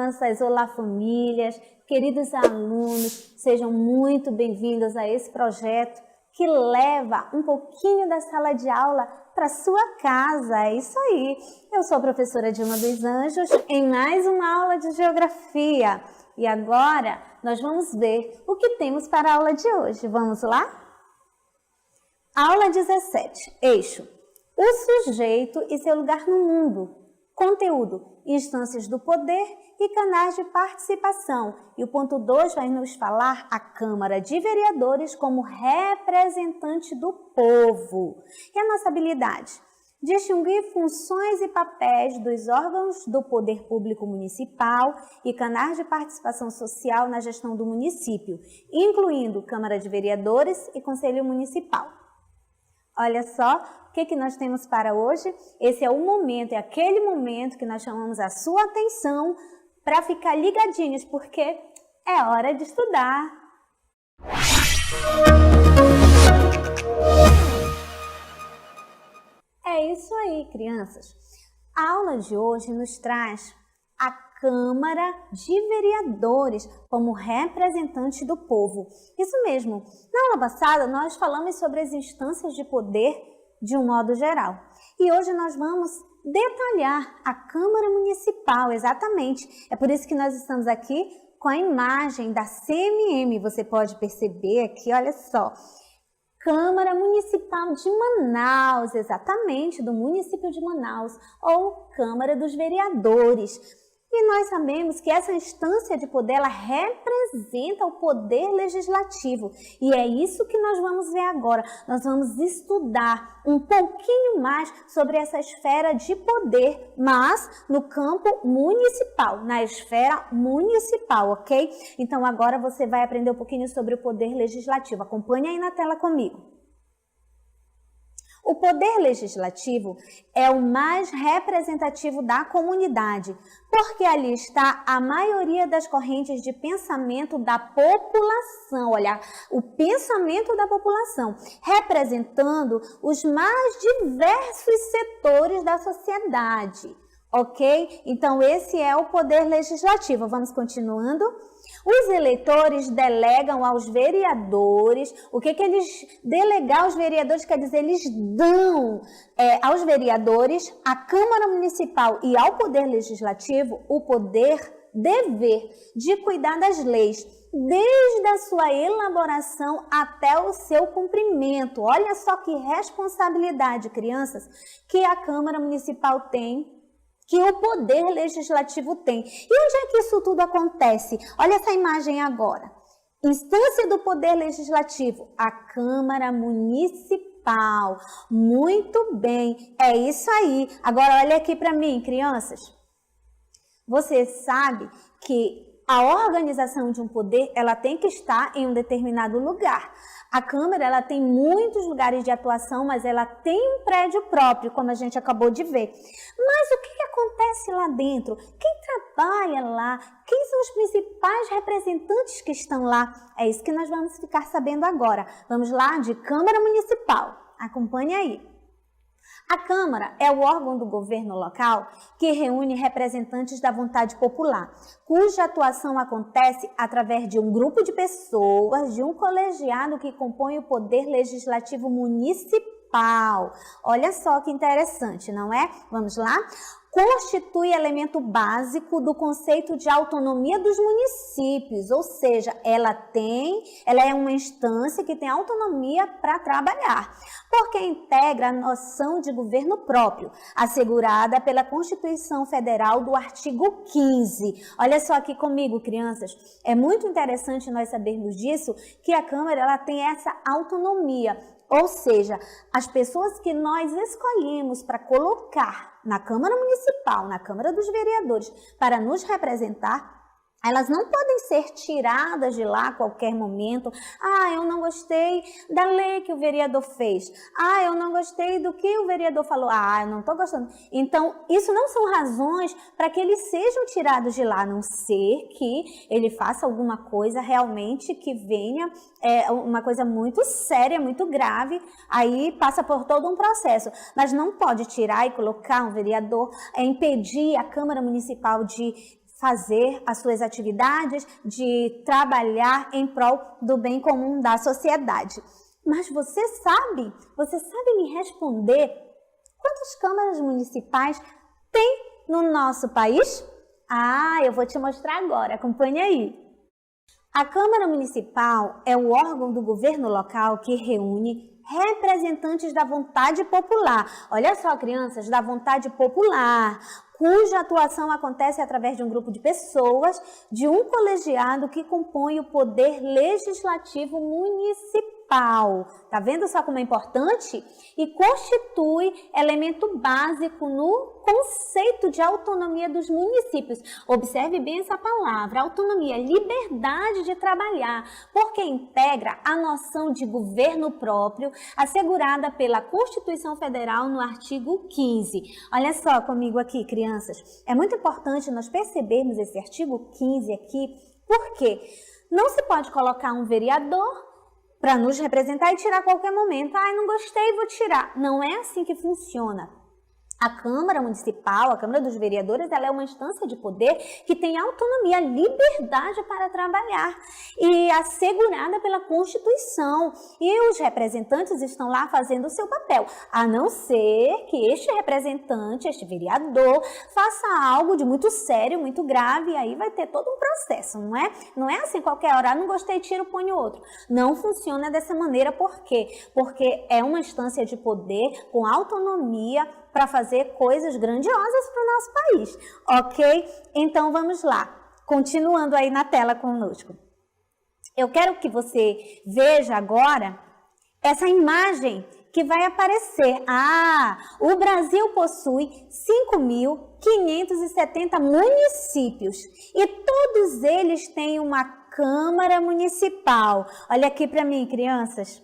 crianças, olá famílias, queridos alunos, sejam muito bem-vindos a esse projeto que leva um pouquinho da sala de aula para sua casa. É isso aí. Eu sou a professora Dilma dos Anjos em mais uma aula de Geografia. E agora nós vamos ver o que temos para a aula de hoje. Vamos lá? Aula 17, eixo. O sujeito e seu lugar no mundo. Conteúdo, instâncias do poder e canais de participação. E o ponto 2 vai nos falar a Câmara de Vereadores como representante do povo. E a nossa habilidade? Distinguir funções e papéis dos órgãos do poder público municipal e canais de participação social na gestão do município, incluindo Câmara de Vereadores e Conselho Municipal. Olha só o que nós temos para hoje. Esse é o momento, é aquele momento que nós chamamos a sua atenção para ficar ligadinhos, porque é hora de estudar. É isso aí, crianças. A aula de hoje nos traz a Câmara de Vereadores como representante do povo. Isso mesmo. Na aula passada, nós falamos sobre as instâncias de poder de um modo geral. E hoje nós vamos detalhar a Câmara Municipal, exatamente. É por isso que nós estamos aqui com a imagem da CMM. Você pode perceber aqui, olha só. Câmara Municipal de Manaus, exatamente, do município de Manaus, ou Câmara dos Vereadores. E nós sabemos que essa instância de poder, ela representa o poder legislativo. E é isso que nós vamos ver agora. Nós vamos estudar um pouquinho mais sobre essa esfera de poder, mas no campo municipal, na esfera municipal, ok? Então agora você vai aprender um pouquinho sobre o poder legislativo. Acompanhe aí na tela comigo. O poder legislativo é o mais representativo da comunidade, porque ali está a maioria das correntes de pensamento da população, olha, o pensamento da população, representando os mais diversos setores da sociedade, ok? Então esse é o poder legislativo. Vamos continuando? Os eleitores delegam aos vereadores, o que eles delegar aos vereadores quer dizer? Eles dão aos vereadores, à Câmara Municipal e ao Poder Legislativo o dever de cuidar das leis, desde a sua elaboração até o seu cumprimento. Olha só que responsabilidade, crianças, que a Câmara Municipal tem, que o Poder Legislativo tem. E onde é que isso tudo acontece? Olha essa imagem agora. Instância do Poder Legislativo, a Câmara Municipal. Muito bem, é isso aí. Agora olha aqui para mim, crianças. Você sabe que a organização de um poder, ela tem que estar em um determinado lugar. A Câmara, ela tem muitos lugares de atuação, mas ela tem um prédio próprio, como a gente acabou de ver. Mas o que acontece lá dentro? Quem trabalha lá? Quem são os principais representantes que estão lá? É isso que nós vamos ficar sabendo agora. Vamos lá, de Câmara Municipal. Acompanhe aí. A Câmara é o órgão do governo local que reúne representantes da vontade popular, cuja atuação acontece através de um grupo de pessoas, de um colegiado que compõe o Poder Legislativo Municipal. Olha só que interessante, não é? Vamos lá? Constitui elemento básico do conceito de autonomia dos municípios, ou seja, ela é uma instância que tem autonomia para trabalhar, porque integra a noção de governo próprio, assegurada pela Constituição Federal do artigo 15. Olha só aqui comigo, crianças, é muito interessante nós sabermos disso, que a Câmara ela tem essa autonomia. Ou seja, as pessoas que nós escolhemos para colocar na Câmara Municipal, na Câmara dos Vereadores, para nos representar, elas não podem ser tiradas de lá a qualquer momento. Ah, eu não gostei da lei que o vereador fez. Ah, eu não gostei do que o vereador falou. Ah, eu não estou gostando. Então, isso não são razões para que eles sejam tirados de lá, a não ser que ele faça alguma coisa realmente que venha, uma coisa muito séria, muito grave, aí passa por todo um processo. Mas não pode tirar e colocar um vereador, impedir a Câmara Municipal de fazer as suas atividades, de trabalhar em prol do bem comum da sociedade. Mas você sabe me responder quantas câmaras municipais tem no nosso país? Eu vou te mostrar agora, acompanhe aí. A Câmara Municipal é o órgão do governo local que reúne representantes da vontade popular. Olha só, crianças, da vontade popular, cuja atuação acontece através de um grupo de pessoas, de um colegiado que compõe o poder legislativo municipal. Tá vendo só como é importante? E constitui elemento básico no conceito de autonomia dos municípios. Observe bem essa palavra, autonomia, liberdade de trabalhar, porque integra a noção de governo próprio assegurada pela Constituição Federal no artigo 15. Olha só comigo aqui, crianças. É muito importante nós percebermos esse artigo 15 aqui, porque não se pode colocar um vereador para nos representar e tirar a qualquer momento. Não gostei, vou tirar. Não é assim que funciona. A Câmara Municipal, a Câmara dos Vereadores, ela é uma instância de poder que tem autonomia, liberdade para trabalhar e assegurada pela Constituição. E os representantes estão lá fazendo o seu papel, a não ser que este representante, este vereador, faça algo de muito sério, muito grave, e aí vai ter todo um processo, não é? Não é assim qualquer hora, não gostei, tiro, ponho outro. Não funciona dessa maneira, por quê? Porque é uma instância de poder com autonomia para fazer coisas grandiosas para o nosso país, ok? Então vamos lá, continuando aí na tela conosco. Eu quero que você veja agora essa imagem que vai aparecer. O Brasil possui 5.570 municípios e todos eles têm uma Câmara Municipal. Olha aqui para mim, crianças.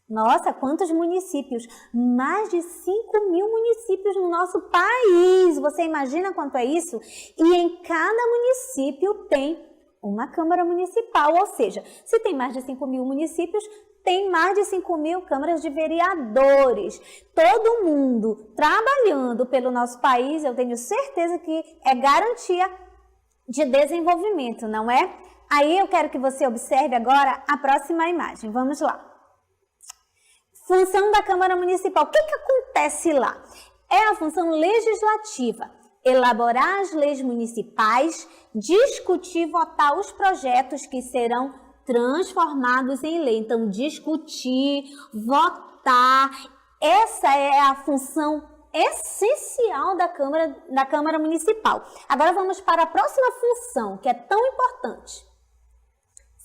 Nossa, quantos municípios? Mais de 5.000 municípios no nosso país. Você imagina quanto é isso? E em cada município tem uma Câmara Municipal, ou seja, se tem mais de 5.000 municípios, tem mais de 5.000 câmaras de vereadores. Todo mundo trabalhando pelo nosso país, eu tenho certeza que é garantia de desenvolvimento, não é? Aí eu quero que você observe agora a próxima imagem. Vamos lá. Função da Câmara Municipal. O que acontece lá? É a função legislativa. Elaborar as leis municipais, discutir e votar os projetos que serão transformados em lei. Então, discutir, votar, essa é a função essencial da Câmara Municipal. Agora vamos para a próxima função, que é tão importante.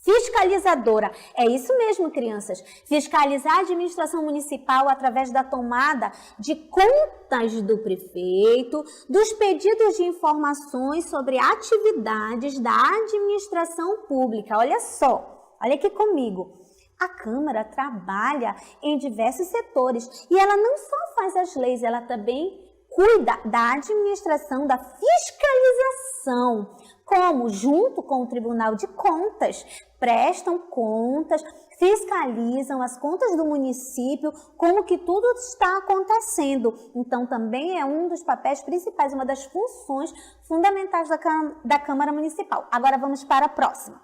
Fiscalizadora. É isso mesmo, crianças. Fiscalizar a administração municipal através da tomada de contas do prefeito, dos pedidos de informações sobre atividades da administração pública. Olha só, olha aqui comigo. A Câmara trabalha em diversos setores e ela não só faz as leis, ela também cuida da administração, da fiscalização, como junto com o Tribunal de Contas, prestam contas, fiscalizam as contas do município, como que tudo está acontecendo. Então, também é um dos papéis principais, uma das funções fundamentais da Câmara Municipal. Agora vamos para a próxima.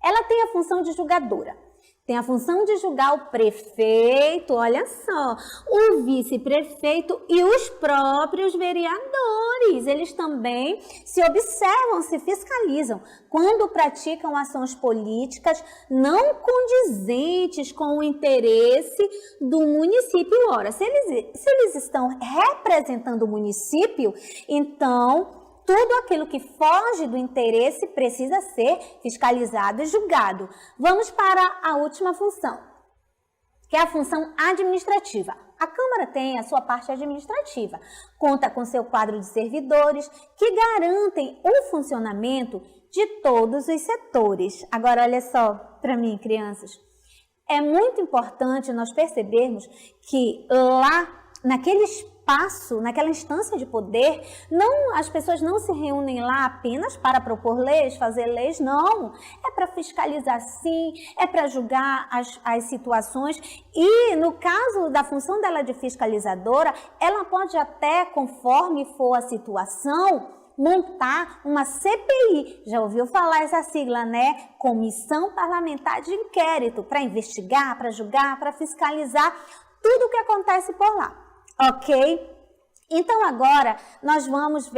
Ela tem a função de julgadora. Tem a função de julgar o prefeito, olha só, o vice-prefeito e os próprios vereadores. Eles também se observam, se fiscalizam quando praticam ações políticas não condizentes com o interesse do município. Ora, se eles estão representando o município, então tudo aquilo que foge do interesse precisa ser fiscalizado e julgado. Vamos para a última função, que é a função administrativa. A Câmara tem a sua parte administrativa, conta com seu quadro de servidores que garantem o funcionamento de todos os setores. Agora, olha só para mim, crianças, é muito importante nós percebermos que lá, naquele espaço, naquela instância de poder, as pessoas não se reúnem lá apenas para propor leis, fazer leis, não. É para fiscalizar sim, é para julgar as situações e, no caso da função dela de fiscalizadora, ela pode até, conforme for a situação, montar uma CPI. Já ouviu falar essa sigla, né? Comissão Parlamentar de Inquérito, para investigar, para julgar, para fiscalizar tudo o que acontece por lá, ok? Então agora nós vamos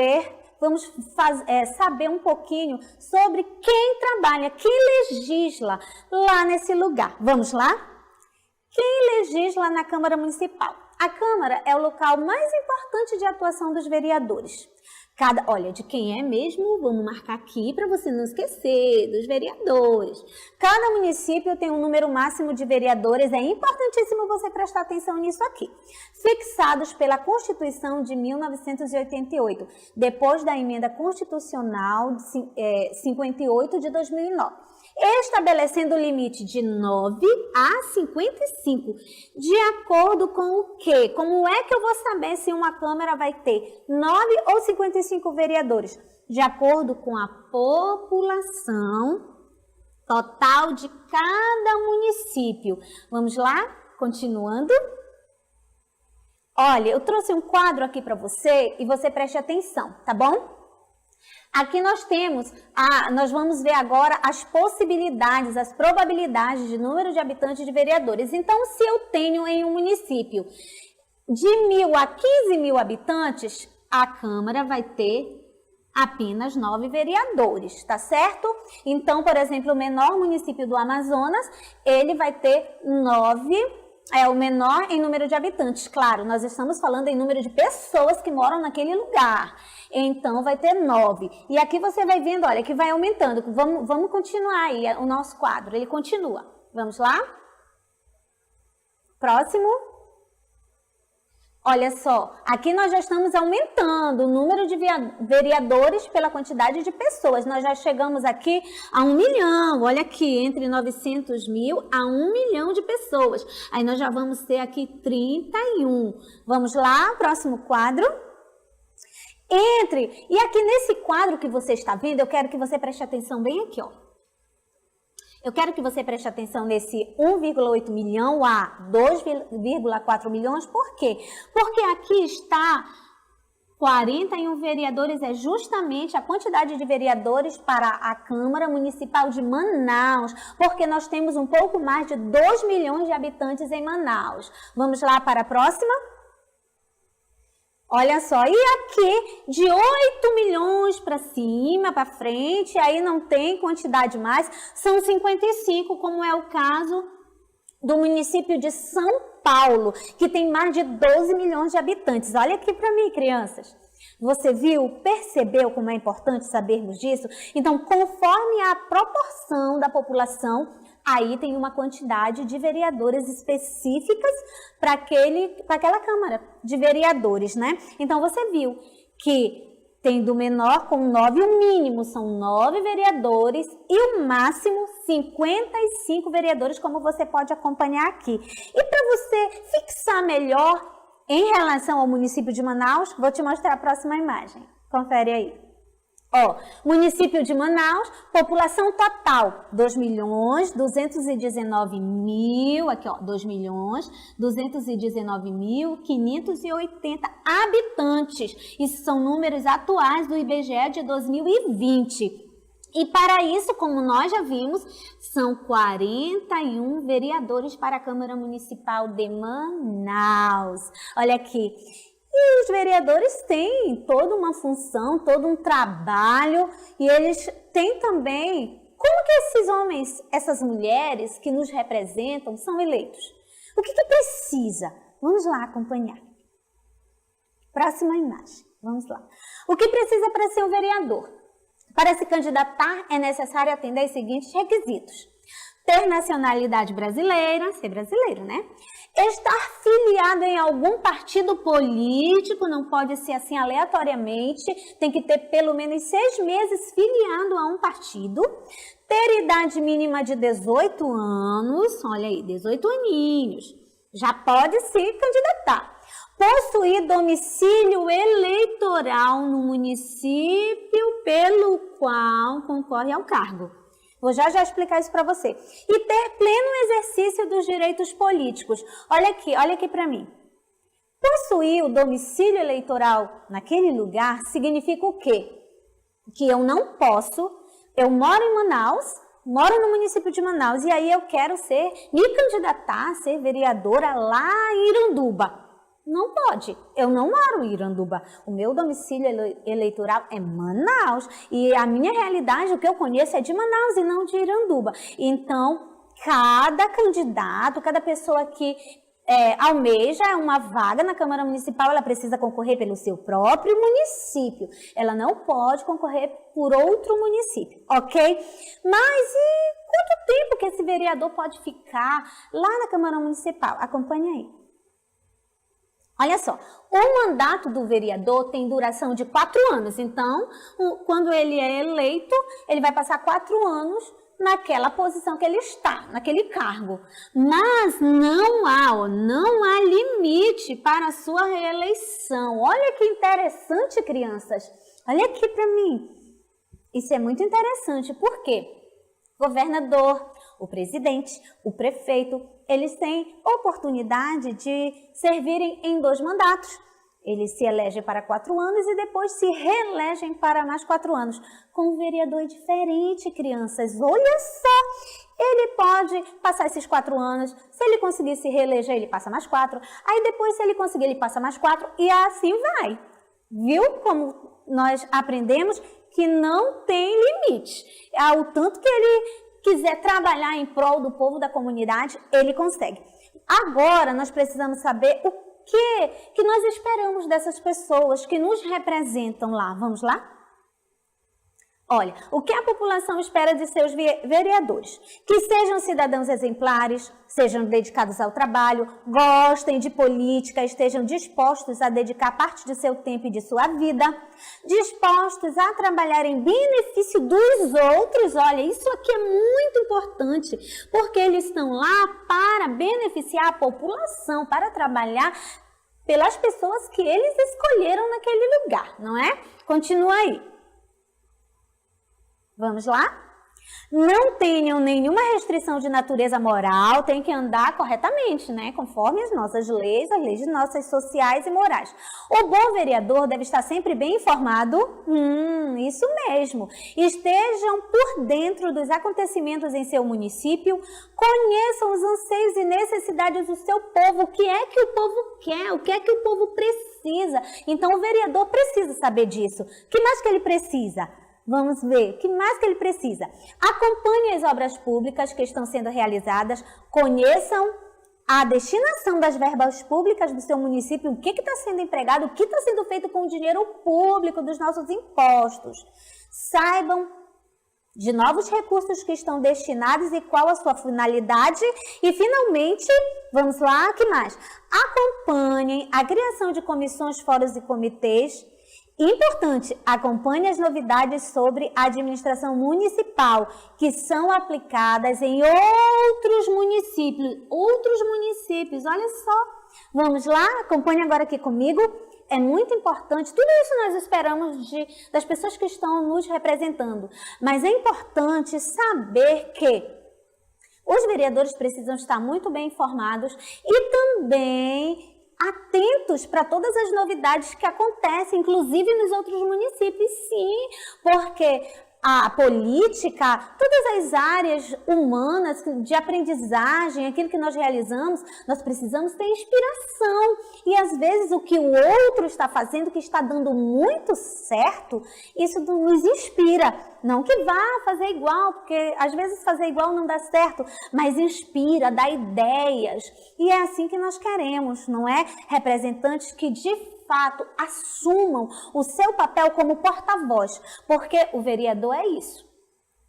saber um pouquinho sobre quem trabalha, quem legisla lá nesse lugar. Vamos lá? Quem legisla na Câmara Municipal? A Câmara é o local mais importante de atuação dos vereadores. Olha, de quem é mesmo, vamos marcar aqui para você não esquecer, dos vereadores. Cada município tem um número máximo de vereadores, é importantíssimo você prestar atenção nisso aqui. Fixados pela Constituição de 1988, depois da Emenda Constitucional 58 de 2009. Estabelecendo o limite de 9 a 55. De acordo com o quê? Como é que eu vou saber se uma Câmara vai ter 9 ou 55 vereadores? De acordo com a população total de cada município. Vamos lá? Continuando. Olha, eu trouxe um quadro aqui para você e você preste atenção, tá bom? Aqui nós vamos ver agora as possibilidades, as probabilidades de número de habitantes de vereadores. Então, se eu tenho em um município de 1.000 a 15.000 habitantes, a Câmara vai ter apenas 9 vereadores, tá certo? Então, por exemplo, o menor município do Amazonas, ele vai ter 9. É o menor em número de habitantes. Claro, nós estamos falando em número de pessoas que moram naquele lugar. Então, vai ter 9. E aqui você vai vendo, olha, que vai aumentando. Vamos continuar aí o nosso quadro. Ele continua. Vamos lá? Próximo. Olha só, aqui nós já estamos aumentando o número de vereadores pela quantidade de pessoas. Nós já chegamos aqui a 1 milhão, olha aqui, entre 900 mil a 1 milhão de pessoas. Aí nós já vamos ter aqui 31. Vamos lá, próximo quadro. E aqui nesse quadro que você está vendo, eu quero que você preste atenção bem aqui, ó. Eu quero que você preste atenção nesse 1,8 milhão a 2,4 milhões. Por quê? Porque aqui está 41 vereadores, é justamente a quantidade de vereadores para a Câmara Municipal de Manaus, porque nós temos um pouco mais de 2 milhões de habitantes em Manaus. Vamos lá para a próxima? Olha só, e aqui de 8 milhões para cima, para frente, aí não tem quantidade mais, são 55, como é o caso do município de São Paulo, que tem mais de 12 milhões de habitantes. Olha aqui para mim, crianças. Você viu, percebeu como é importante sabermos disso? Então, conforme a proporção da população, aí tem uma quantidade de vereadores específicas para aquela Câmara de Vereadores, né? Então, você viu que tem do menor com 9, o mínimo são 9 vereadores e o máximo 55 vereadores, como você pode acompanhar aqui. E para você fixar melhor em relação ao município de Manaus, vou te mostrar a próxima imagem. Confere aí. Ó, município de Manaus, população total, 2.219.000, aqui ó, 2.219.580 habitantes. Isso são números atuais do IBGE de 2020. E para isso, como nós já vimos, são 41 vereadores para a Câmara Municipal de Manaus. Olha aqui. E os vereadores têm toda uma função, todo um trabalho, e eles têm também, como que esses homens, essas mulheres que nos representam são eleitos? O que precisa? Vamos lá acompanhar. Próxima imagem, vamos lá. O que precisa para ser um vereador? Para se candidatar é necessário atender os seguintes requisitos. Ter nacionalidade brasileira, ser brasileiro, né? Estar filiado em algum partido político, não pode ser assim aleatoriamente, tem que ter pelo menos 6 meses filiado a um partido, ter idade mínima de 18 anos, olha aí, 18 aninhos, já pode se candidatar. Possuir domicílio eleitoral no município pelo qual concorre ao cargo. Vou já explicar isso para você. E ter pleno exercício dos direitos políticos. Olha aqui para mim. Possuir o domicílio eleitoral naquele lugar significa o quê? que eu não posso, eu moro em Manaus, moro no município de Manaus, e aí eu quero me candidatar a ser vereadora lá em Iranduba. Não pode, eu não moro em Iranduba, o meu domicílio eleitoral é Manaus, e a minha realidade, o que eu conheço é de Manaus e não de Iranduba. Então, cada candidato, cada pessoa que almeja uma vaga na Câmara Municipal, ela precisa concorrer pelo seu próprio município, ela não pode concorrer por outro município, ok? Mas e quanto tempo que esse vereador pode ficar lá na Câmara Municipal? Acompanhe aí. Olha só, o mandato do vereador tem duração de 4 anos, então, quando ele é eleito, ele vai passar 4 anos naquela posição que ele está, naquele cargo. Mas não há limite para a sua reeleição. Olha que interessante, crianças. Olha aqui para mim. Isso é muito interessante, por quê? Governador, o presidente, o prefeito, eles têm oportunidade de servirem em 2 mandatos. Eles se elegem para 4 anos e depois se reelegem para mais 4 anos. Com um vereador é diferente, crianças. Olha só, ele pode passar esses 4 anos, se ele conseguir se reeleger, ele passa mais 4. Aí depois, se ele conseguir, ele passa mais 4 e assim vai. Viu como nós aprendemos que não tem limite? Ao tanto que ele quiser trabalhar em prol do povo da comunidade, ele consegue. Agora, nós precisamos saber o que nós esperamos dessas pessoas que nos representam lá. Vamos lá? Olha, o que a população espera de seus vereadores? Que sejam cidadãos exemplares, sejam dedicados ao trabalho, gostem de política, estejam dispostos a dedicar parte de seu tempo e de sua vida, dispostos a trabalhar em benefício dos outros. Olha, isso aqui é muito importante, porque eles estão lá para beneficiar a população, para trabalhar pelas pessoas que eles escolheram naquele lugar, não é? Continua aí. Vamos lá? Não tenham nenhuma restrição de natureza moral, tem que andar corretamente, né? Conforme as nossas leis, as leis nossas sociais e morais. O bom vereador deve estar sempre bem informado, isso mesmo. Estejam por dentro dos acontecimentos em seu município, conheçam os anseios e necessidades do seu povo, o que é que o povo quer, o que é que o povo precisa. Então o vereador precisa saber disso. O que mais que ele precisa? Vamos ver, o que mais que ele precisa? Acompanhe as obras públicas que estão sendo realizadas, conheçam a destinação das verbas públicas do seu município, o que está sendo empregado, o que está sendo feito com o dinheiro público dos nossos impostos. Saibam de novos recursos que estão destinados e qual a sua finalidade. E, finalmente, vamos lá, o que mais? Acompanhem a criação de comissões, fóruns e comitês. Importante, acompanhe as novidades sobre a administração municipal que são aplicadas em outros municípios, olha só. Vamos lá, acompanhe agora aqui comigo, é muito importante, tudo isso nós esperamos das pessoas que estão nos representando, mas é importante saber que os vereadores precisam estar muito bem informados e também atentos para todas as novidades que acontecem, inclusive nos outros municípios, sim, porque a política, todas as áreas humanas de aprendizagem, aquilo que nós realizamos, nós precisamos ter inspiração. E às vezes o que o outro está fazendo, que está dando muito certo, isso nos inspira. Não que vá fazer igual, porque às vezes fazer igual não dá certo, mas inspira, dá ideias. E é assim que nós queremos, não é? Representantes que de fato assumam o seu papel como porta-voz, porque o vereador é isso.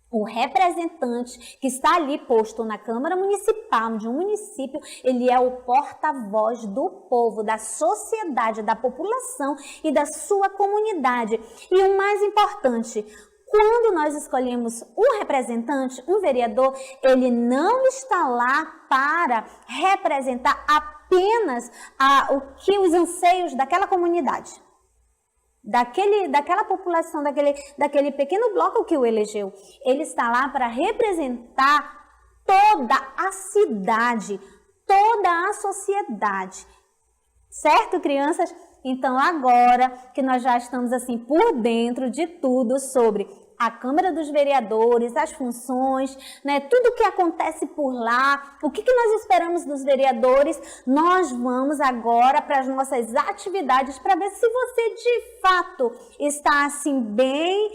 O representante que está ali posto na Câmara Municipal de um município, ele é o porta-voz do povo, da sociedade, da população e da sua comunidade. E o mais importante, quando nós escolhemos um representante, um vereador, ele não está lá para representar apenas os anseios daquela comunidade, daquela população, daquele pequeno bloco que o elegeu. Ele está lá para representar toda a cidade, toda a sociedade. Certo, crianças? Então agora que nós já estamos assim por dentro de tudo sobre a Câmara dos Vereadores, as funções, né, tudo o que acontece por lá, o que nós esperamos dos vereadores, nós vamos agora para as nossas atividades para ver se você de fato está assim bem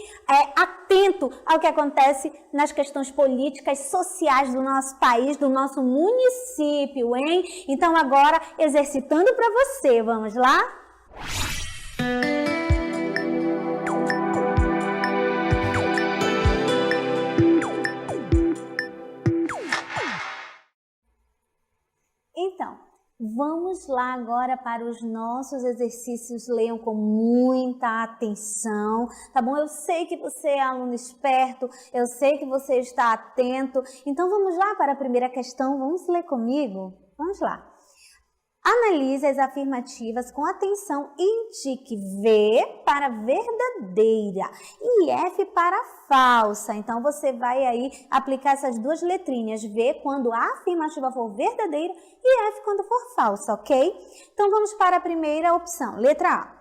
atento ao que acontece nas questões políticas, sociais do nosso país, do nosso município, hein? Então agora exercitando para você, vamos lá? Então, vamos lá agora para os nossos exercícios. Leiam com muita atenção, tá bom? Eu sei que você é aluno esperto, eu sei que você está atento. Então, vamos lá para a primeira questão. Vamos ler comigo? Vamos lá. Analise as afirmativas com atenção e indique V para verdadeira e F para falsa. Então, você vai aí aplicar essas duas letrinhas, V quando a afirmativa for verdadeira e F quando for falsa, ok? Então, vamos para a primeira opção. Letra A.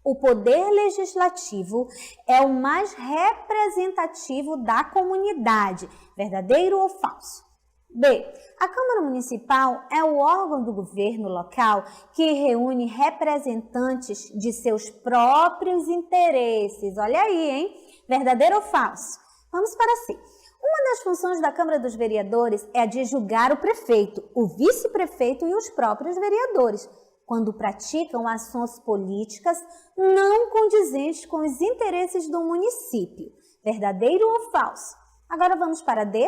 O poder legislativo é o mais representativo da comunidade. Verdadeiro ou falso? B. A Câmara Municipal é o órgão do governo local que reúne representantes de seus próprios interesses. Olha aí, hein? Verdadeiro ou falso? Vamos para C. Uma das funções da Câmara dos Vereadores é a de julgar o prefeito, o vice-prefeito e os próprios vereadores, quando praticam ações políticas não condizentes com os interesses do município. Verdadeiro ou falso? Agora vamos para D.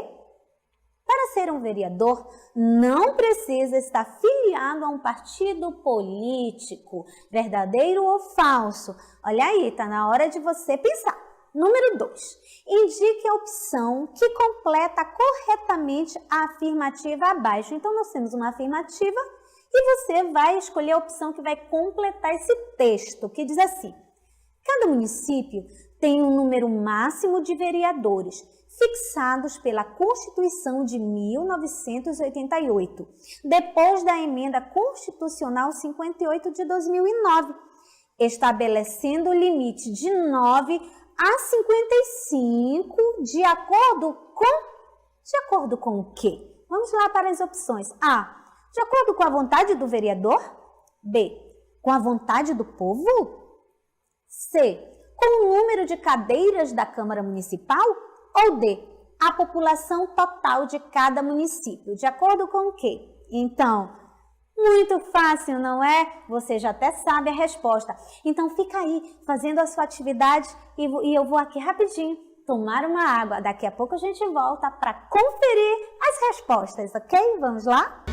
Para ser um vereador, não precisa estar filiado a um partido político. Verdadeiro ou falso? Olha aí, está na hora de você pensar. Número 2. Indique a opção que completa corretamente a afirmativa abaixo. Então, nós temos uma afirmativa e você vai escolher a opção que vai completar esse texto, que diz assim: cada município tem um número máximo de vereadores, fixados pela Constituição de 1988, depois da Emenda Constitucional 58 de 2009, estabelecendo o limite de 9 a 55, de acordo com o quê? Vamos lá para as opções. A. De acordo com a vontade do vereador? B. Com a vontade do povo? C. Com o número de cadeiras da Câmara Municipal? Ou D, a população total de cada município. De acordo com o quê? Então, muito fácil, não é? Você já até sabe a resposta. Então, fica aí fazendo a sua atividade e eu vou aqui rapidinho tomar uma água. Daqui a pouco a gente volta para conferir as respostas, ok? Vamos lá?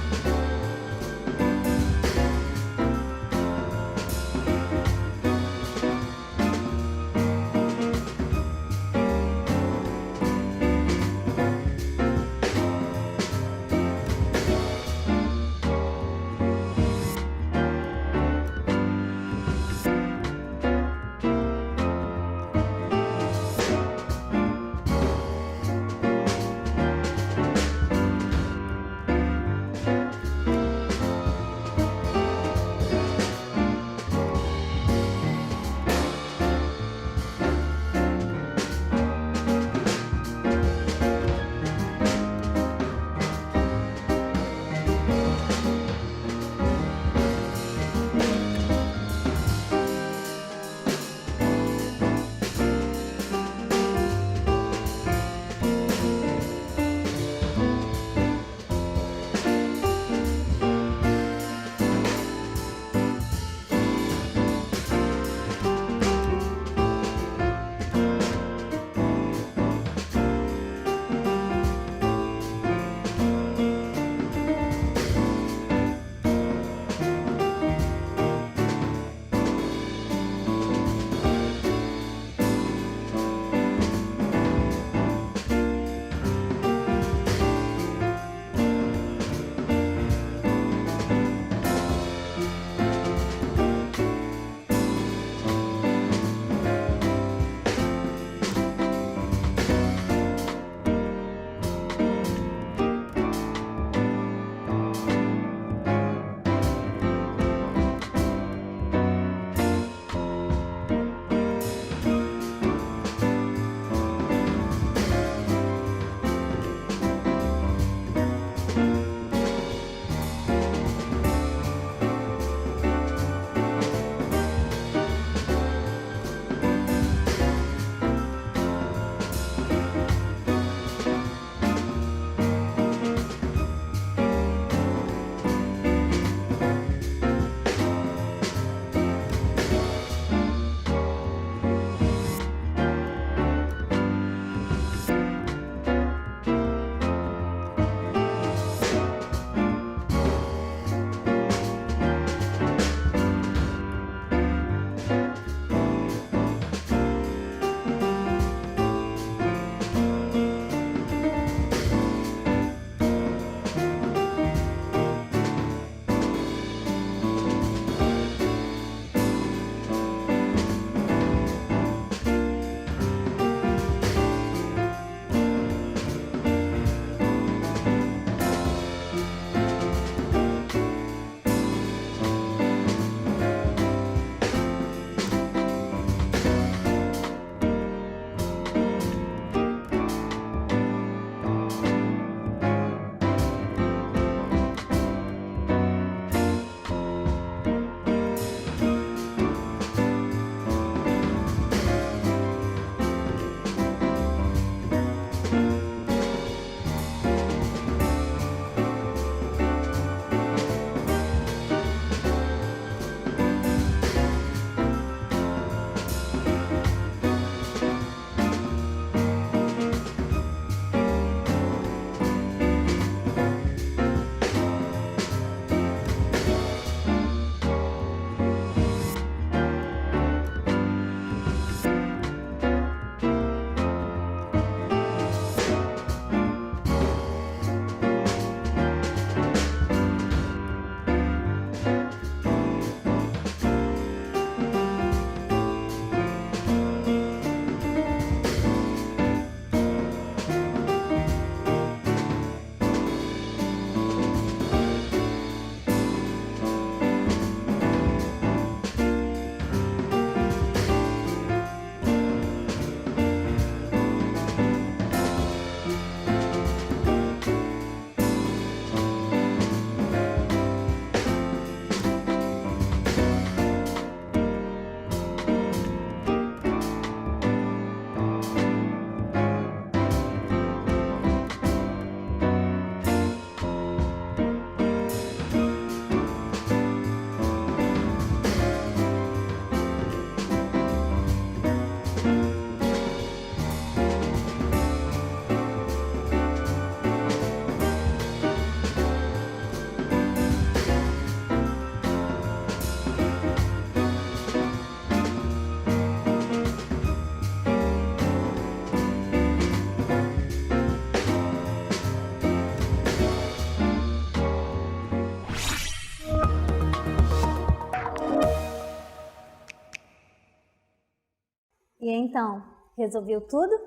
então? Resolveu tudo?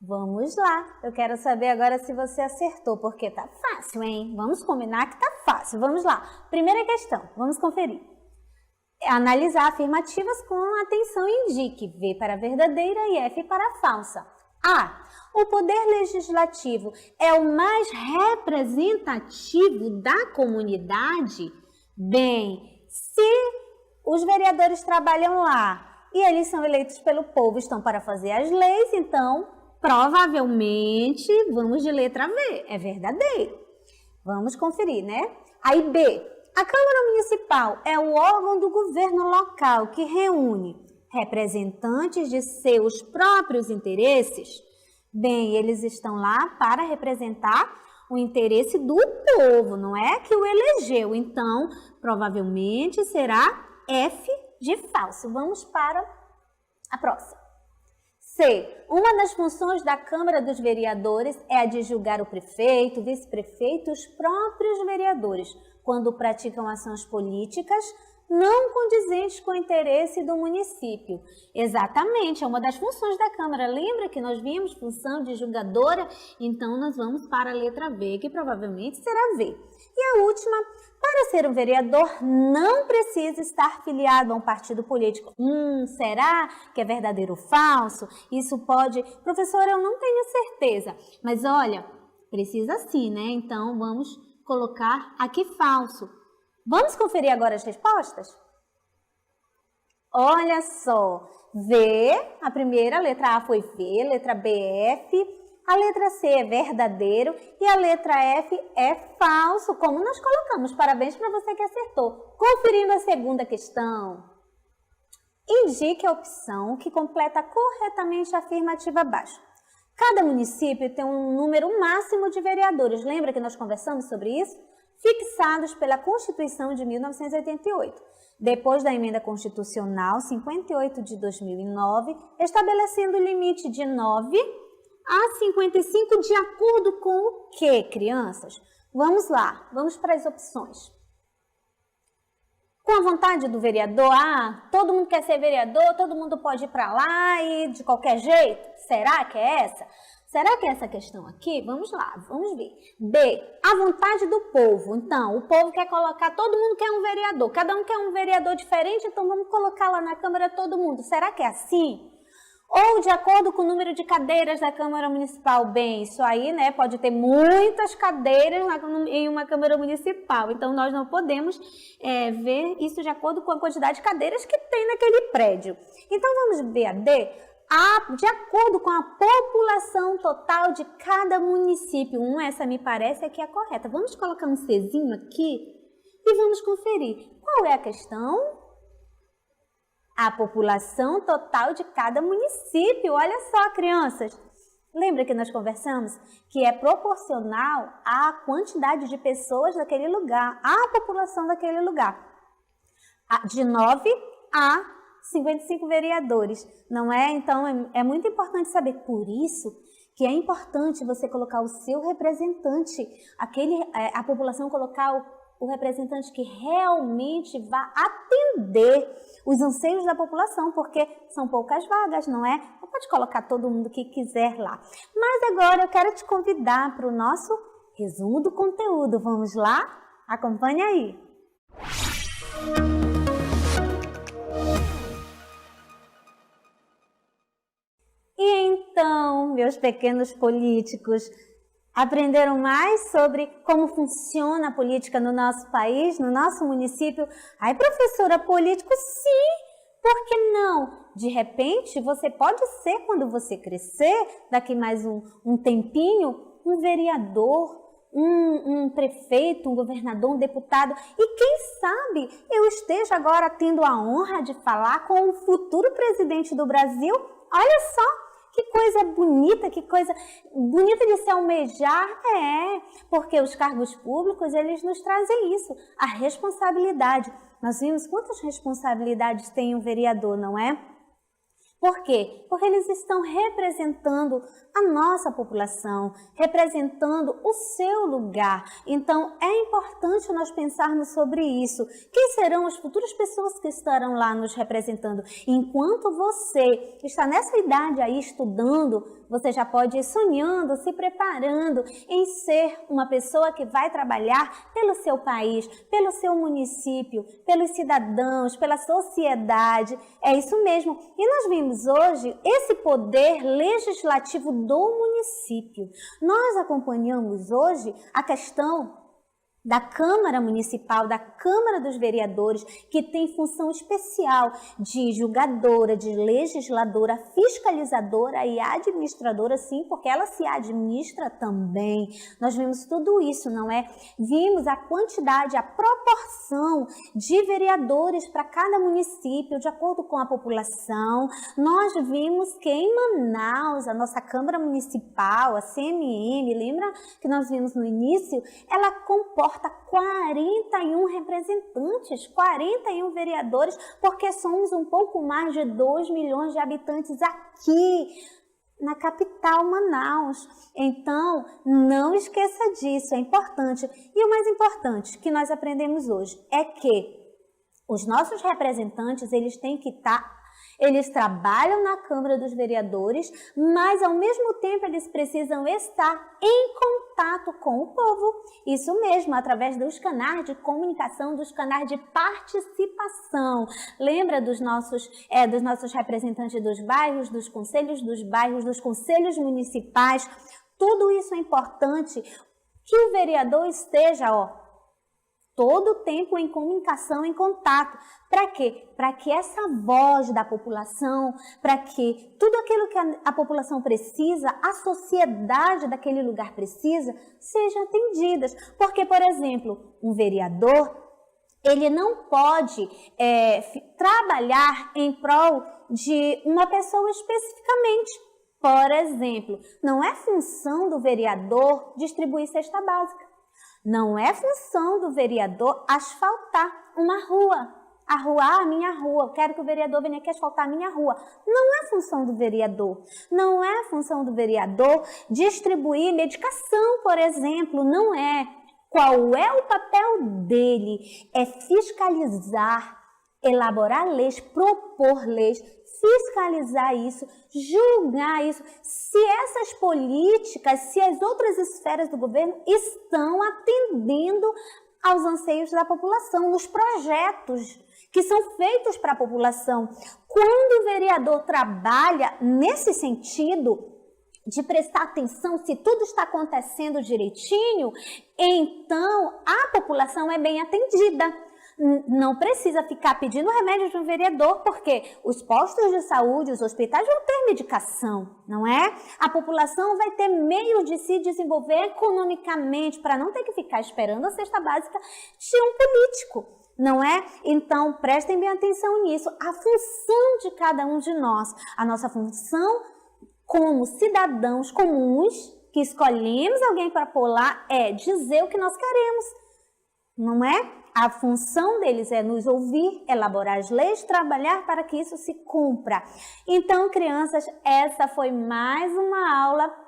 Vamos lá! Eu quero saber agora se você acertou, porque tá fácil, hein? Vamos combinar que tá fácil. Vamos lá. Primeira questão, vamos conferir. Analisar afirmativas com atenção e indique V para a verdadeira e F para a falsa. A. O poder legislativo é o mais representativo da comunidade? Bem, se os vereadores trabalham lá e eles são eleitos pelo povo, estão para fazer as leis, então, provavelmente, vamos de letra V, é verdadeiro. Vamos conferir, né? Aí B, a Câmara Municipal é o órgão do governo local que reúne representantes de seus próprios interesses? Bem, eles estão lá para representar o interesse do povo, não é que o elegeu. Então, provavelmente será F de falso. Vamos para a próxima. C. Uma das funções da Câmara dos Vereadores é a de julgar o prefeito, o vice-prefeito e os próprios vereadores, quando praticam ações políticas não condizentes com o interesse do município. Exatamente, é uma das funções da Câmara. Lembra que nós vimos função de julgadora? Então, nós vamos para a letra V, que provavelmente será V. E a última, para ser um vereador, não precisa estar filiado a um partido político. Será que é verdadeiro ou falso? Isso pode... Professora, eu não tenho certeza. Mas olha, precisa sim, né? Então, vamos colocar aqui falso. Vamos conferir agora as respostas? Olha só, V, a primeira, a letra A foi V, letra B é F, a letra C é verdadeiro e a letra F é falso, como nós colocamos. Parabéns para você que acertou. Conferindo a segunda questão. Indique a opção que completa corretamente a afirmativa abaixo. Cada município tem um número máximo de vereadores. Lembra que nós conversamos sobre isso? Fixados pela Constituição de 1988, depois da Emenda Constitucional 58 de 2009, estabelecendo o limite de 9 a 55 de acordo com o quê, crianças? Vamos lá, vamos para as opções. Com a vontade do vereador, todo mundo quer ser vereador, todo mundo pode ir para lá e de qualquer jeito? Será que é essa? Será que é essa questão aqui? Vamos lá, vamos ver. B, a vontade do povo. Então, o povo quer colocar, todo mundo quer um vereador, cada um quer um vereador diferente, então vamos colocar lá na Câmara todo mundo. Será que é assim? Ou de acordo com o número de cadeiras da Câmara Municipal? Bem, isso aí, né, pode ter muitas cadeiras em uma Câmara Municipal, então nós não podemos ver isso de acordo com a quantidade de cadeiras que tem naquele prédio. Então vamos ver a D. De acordo com a população total de cada município. Essa me parece que é a correta. Vamos colocar um Czinho aqui e vamos conferir. Qual é a questão? A população total de cada município. Olha só, crianças. Lembra que nós conversamos que é proporcional à quantidade de pessoas daquele lugar, à população daquele lugar. De 9 a 55 vereadores, não é? Então, é muito importante saber. Por isso que é importante você colocar o seu representante, a população colocar o representante que realmente vá atender os anseios da população, porque são poucas vagas, não é? Não pode colocar todo mundo que quiser lá. Mas agora eu quero te convidar para o nosso resumo do conteúdo. Vamos lá? Acompanhe aí! E então, meus pequenos políticos, aprenderam mais sobre como funciona a política no nosso país, no nosso município? Ai, professora, político, sim! Por que não? De repente, você pode ser, quando você crescer, daqui mais um tempinho, um vereador, um prefeito, um governador, um deputado. E quem sabe eu esteja agora tendo a honra de falar com o futuro presidente do Brasil? Olha só! Que coisa bonita de se almejar, porque os cargos públicos, eles nos trazem isso, a responsabilidade. Nós vimos quantas responsabilidades tem um vereador, não é? Por quê? Porque eles estão representando a nossa população, representando o seu lugar. Então, é importante nós pensarmos sobre isso. Quem serão as futuras pessoas que estarão lá nos representando? Enquanto você está nessa idade aí estudando, você já pode ir sonhando, se preparando em ser uma pessoa que vai trabalhar pelo seu país, pelo seu município, pelos cidadãos, pela sociedade. É isso mesmo. E nós vimos hoje esse poder legislativo do município. Nós acompanhamos hoje a questão da Câmara Municipal, da Câmara dos Vereadores, que tem função especial de julgadora, de legisladora, fiscalizadora e administradora, sim, porque ela se administra também. Nós vimos tudo isso, não é? Vimos a quantidade, a proporção de vereadores para cada município, de acordo com a população. Nós vimos que em Manaus, a nossa Câmara Municipal, a CMM, lembra que nós vimos no início? Ela comporta 41 representantes, 41 vereadores, porque somos um pouco mais de 2 milhões de habitantes aqui na capital Manaus. Então, não esqueça disso, é importante. E o mais importante que nós aprendemos hoje é que os nossos representantes, eles têm que eles trabalham na Câmara dos Vereadores, mas ao mesmo tempo eles precisam estar em contato com o povo. Isso mesmo, através dos canais de comunicação, dos canais de participação. Lembra dos nossos representantes dos bairros, dos bairros, dos conselhos municipais? Tudo isso é importante que o vereador esteja, todo o tempo em comunicação, em contato. Para quê? Para que essa voz da população, para que tudo aquilo que a população precisa, a sociedade daquele lugar precisa, seja atendidas. Porque, por exemplo, um vereador, ele não pode trabalhar em prol de uma pessoa especificamente. Por exemplo, não é função do vereador distribuir cesta básica. Não é função do vereador asfaltar uma rua. A minha rua, eu quero que o vereador venha aqui asfaltar a minha rua. Não é função do vereador. Não é função do vereador distribuir medicação, por exemplo. Não é. Qual é o papel dele? É fiscalizar, elaborar leis, propor leis, fiscalizar isso, julgar isso, se essas políticas, se as outras esferas do governo estão atendendo aos anseios da população, nos projetos que são feitos para a população. Quando o vereador trabalha nesse sentido, de prestar atenção se tudo está acontecendo direitinho, então a população é bem atendida. Não precisa ficar pedindo remédio de um vereador, porque os postos de saúde, os hospitais vão ter medicação, não é? A população vai ter meio de se desenvolver economicamente para não ter que ficar esperando a cesta básica de um político, não é? Então, prestem bem atenção nisso. A função de cada um de nós, a nossa função como cidadãos comuns, que escolhemos alguém para pôr lá, é dizer o que nós queremos, não é? A função deles é nos ouvir, elaborar as leis, trabalhar para que isso se cumpra. Então, crianças, essa foi mais uma aula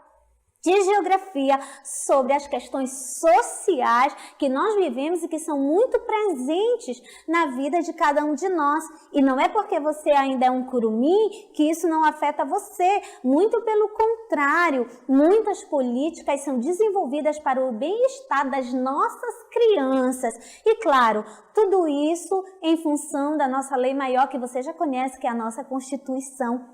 de geografia sobre as questões sociais que nós vivemos e que são muito presentes na vida de cada um de nós. E não é porque você ainda é um curumim que isso não afeta você. Muito pelo contrário, muitas políticas são desenvolvidas para o bem-estar das nossas crianças. E claro, tudo isso em função da nossa lei maior que você já conhece, que é a nossa Constituição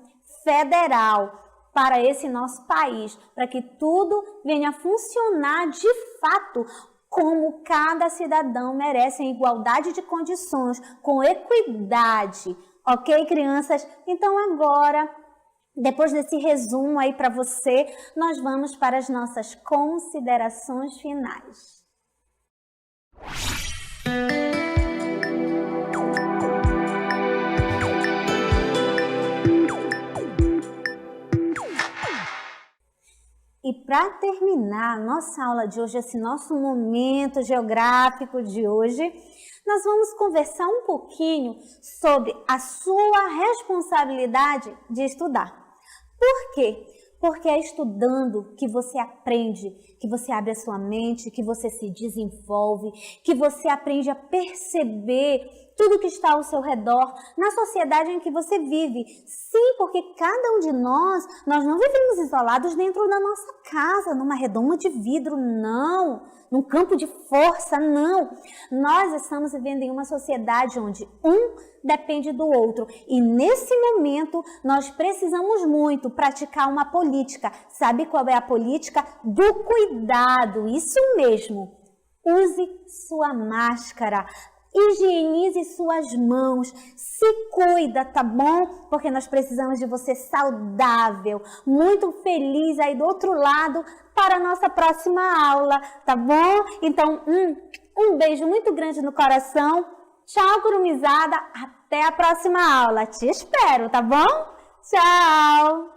Federal, para esse nosso país, para que tudo venha a funcionar de fato como cada cidadão merece, em igualdade de condições, com equidade. Ok, crianças? Então agora, depois desse resumo aí para você, nós vamos para as nossas considerações finais. E para terminar a nossa aula de hoje, esse nosso momento geográfico de hoje, nós vamos conversar um pouquinho sobre a sua responsabilidade de estudar. Por quê? Porque é estudando que você aprende, que você abre a sua mente, que você se desenvolve, que você aprende a perceber tudo que está ao seu redor, na sociedade em que você vive. Sim, porque cada um de nós não vivemos isolados dentro da nossa casa, numa redoma de vidro, não. Num campo de força, não. Nós estamos vivendo em uma sociedade onde um depende do outro. E nesse momento, nós precisamos muito praticar uma política. Sabe qual é a política? Do cuidado, isso mesmo. Use sua máscara. Higienize suas mãos, se cuida, tá bom? Porque nós precisamos de você saudável, muito feliz aí do outro lado para a nossa próxima aula, tá bom? Então, um beijo muito grande no coração. Tchau, curumizada. Até a próxima aula. Te espero, tá bom? Tchau!